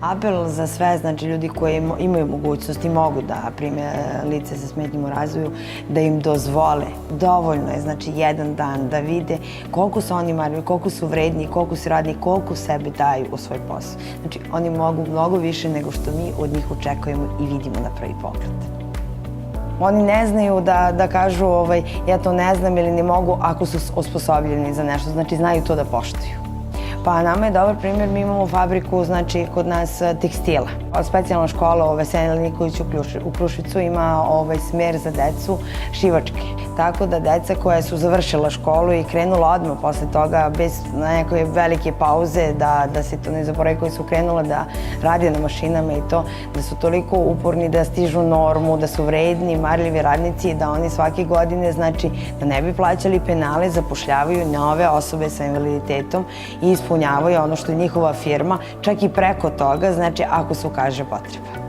Apel za sve, znači ljudi koji imaju mogućnost i mogu da prime lice sa smetnjom u razvoju, da im dozvole. Dovoljno je, znači, jedan dan da vide koliko su oni marljivi, koliko su vredni, koliko su radni, koliko sebe daju u svoj posao. Znači, oni mogu mnogo više nego što mi od njih očekujemo i vidimo na prvi pogled. Oni ne znaju da kažu ja to ne znam ili ne mogu ako su osposobljeni za nešto, znači znaju to da poštuju. Pa nama je dobar primjer, mi imamo fabriku, znači, kod nas tekstila. Specijalna škola Veselina Nikolić u Kruševcu ima smer za decu šivačke. Tako da deca koja su završila školu i krenula odmah posle toga, bez neke velike pauze, da se to ne zaboravi, koji su krenula da rade na mašinama i to, da su toliko uporni da stižu normu, da su vredni, marljivi radnici i da oni svake godine, znači, da ne bi plaćali penale, zapošljavaju nove osobe sa invaliditetom i ispunjavaju ono što je njihova firma, čak i preko toga, znači, ako se ukaže potreba.